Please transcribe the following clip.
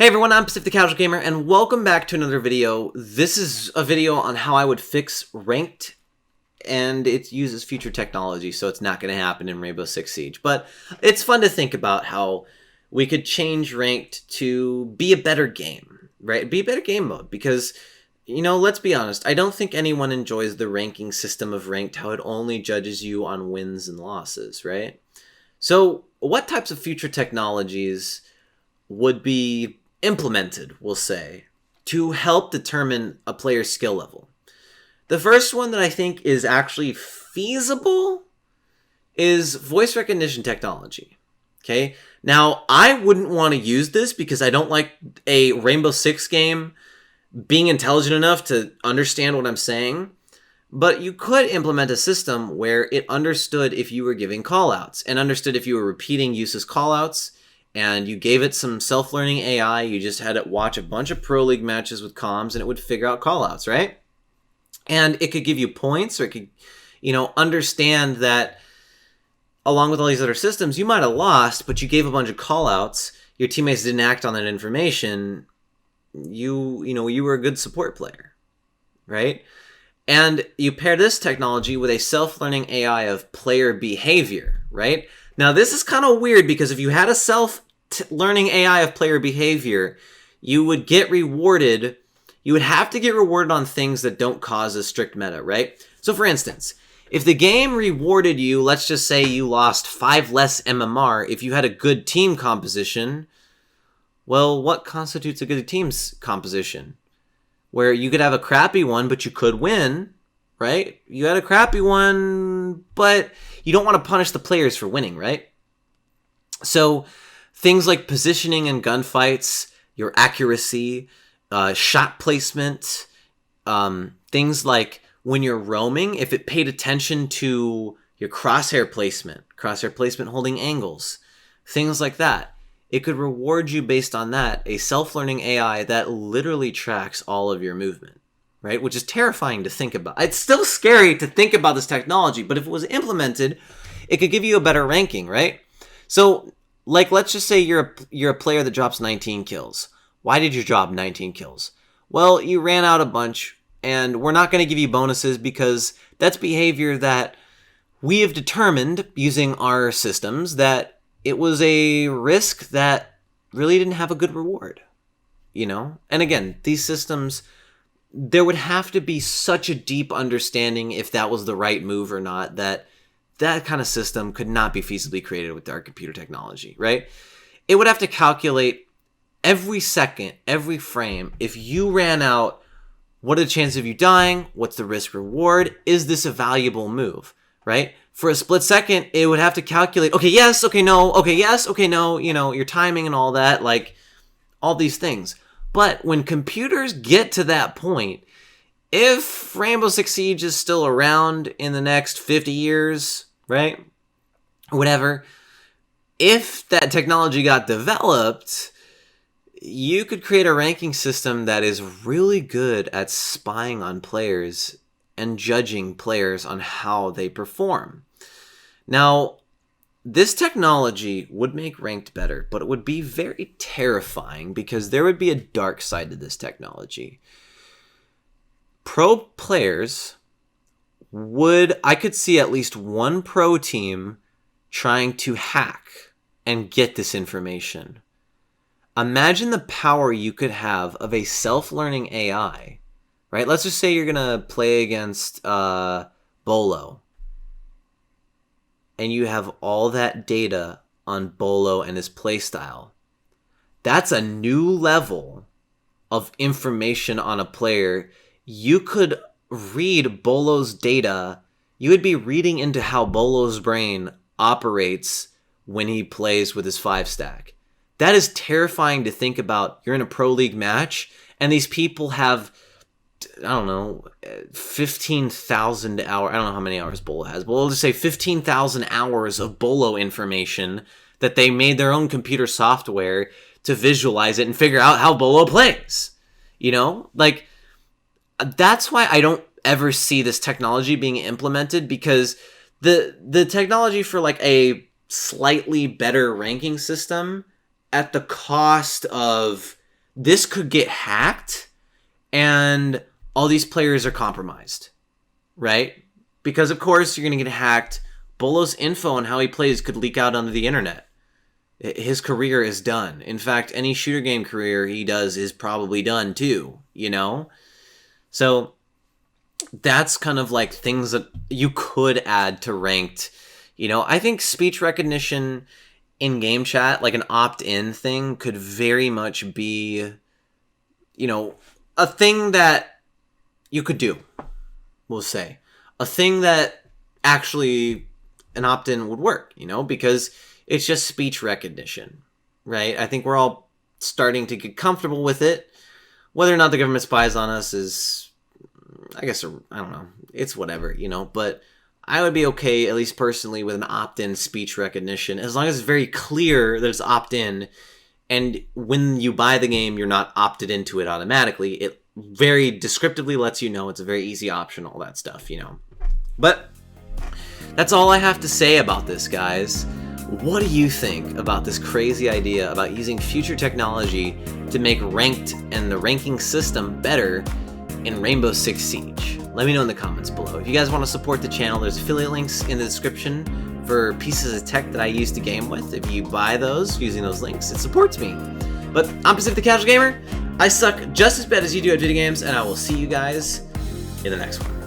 Hey everyone, I'm Pacific the Casual Gamer, and welcome back to another video. This is a video on how I would fix ranked, and it uses future technology, so it's not going to happen in Rainbow Six Siege. But it's fun to think about how we could change ranked to be a better game, right? Be a better game mode, because, you know, let's be honest, I don't think anyone enjoys the ranking system of ranked, how it only judges you on wins and losses, right? So, what types of future technologies would be implemented, we'll say, to help determine a player's skill level? The first one that I think is actually feasible is voice recognition technology. Okay, now I wouldn't want to use this because I don't like a Rainbow Six game being intelligent enough to understand what I'm saying, but you could implement a system where it understood if you were giving callouts and understood if you were repeating useless callouts, and you gave it some self-learning AI. You just had it watch a bunch of Pro League matches with comms, and it would figure out callouts, right? And it could give you points, or it could, understand that along with all these other systems, you might have lost, but you gave a bunch of callouts. Your teammates didn't act on that information. You were a good support player, right? And you pair this technology with a self-learning AI of player behavior, right? Now, this is kind of weird because if you had a self-learning AI of player behavior, you would get rewarded. You would have to get rewarded on things that don't cause a strict meta, right? So, for instance, if the game rewarded you, let's just say you lost 5 less MMR if you had a good team composition, well, what constitutes a good team's composition? Where you could have a crappy one, but you could win, right? You had a crappy one, but you don't want to punish the players for winning, right? So things like positioning in gunfights, your accuracy, shot placement, things like when you're roaming, if it paid attention to your crosshair placement holding angles, things like that. It could reward you based on that, a self-learning AI that literally tracks all of your movement, right? Which is terrifying to think about. It's still scary to think about this technology, but if it was implemented, it could give you a better ranking, right? So, like, let's just say you're a player that drops 19 kills. Why did you drop 19 kills? Well, you ran out a bunch, and we're not going to give you bonuses because that's behavior that we have determined using our systems that it was a risk that really didn't have a good reward, And again, these systems, there would have to be such a deep understanding if that was the right move or not, that kind of system could not be feasibly created with our computer technology, right? It would have to calculate every second, every frame. If you ran out, what are the chances of you dying? What's the risk reward? Is this a valuable move, right? For a split second, it would have to calculate, okay, yes, okay, no, okay, yes, okay, no, your timing and all that, like all these things. But when computers get to that point, if Rainbow Six Siege is still around in the next 50 years, right? Whatever. If that technology got developed, you could create a ranking system that is really good at spying on players and judging players on how they perform. Now, this technology would make ranked better, but it would be very terrifying because there would be a dark side to this technology. Pro players I could see at least one pro team trying to hack and get this information. Imagine the power you could have of a self-learning AI, right? Let's just say you're going to play against Bolo, and you have all that data on Bolo and his playstyle. That's a new level of information on a player. You could read Bolo's data. You would be reading into how Bolo's brain operates when he plays with his 5-stack. That is terrifying to think about. You're in a Pro League match, and these people have, 15,000 hours. I don't know how many hours Bolo has, but we'll just say 15,000 hours of Bolo information that they made their own computer software to visualize it and figure out how Bolo plays. That's why I don't ever see this technology being implemented, because the technology for like a slightly better ranking system at the cost of this could get hacked and all these players are compromised, right? Because of course you're going to get hacked. Bolo's info on how he plays could leak out onto the internet. His career is done. In fact, any shooter game career he does is probably done too, you know? So that's kind of like things that you could add to ranked. You know, I think speech recognition in game chat, like an opt-in thing, could very much be, you know, a thing that you could do, we'll say. A thing that actually an opt-in would work, you know, because it's just speech recognition, right? I think we're all starting to get comfortable with it. Whether or not the government spies on us is, I guess, I don't know. It's whatever, you know, but I would be okay, at least personally, with an opt-in speech recognition, as long as it's very clear that it's opt-in, and when you buy the game, you're not opted into it automatically. It very descriptively lets you know it's a very easy option, all that stuff, you know. But that's all I have to say about this, guys. What do you think about this crazy idea about using future technology to make ranked and the ranking system better in Rainbow Six Siege? Let me know in the comments below. If you guys want to support the channel, there's affiliate links in the description for pieces of tech that I use to game with. If you buy those using those links, it supports me. But I'm Pacific the Casual Gamer. I suck just as bad as you do at video games, and I will see you guys in the next one.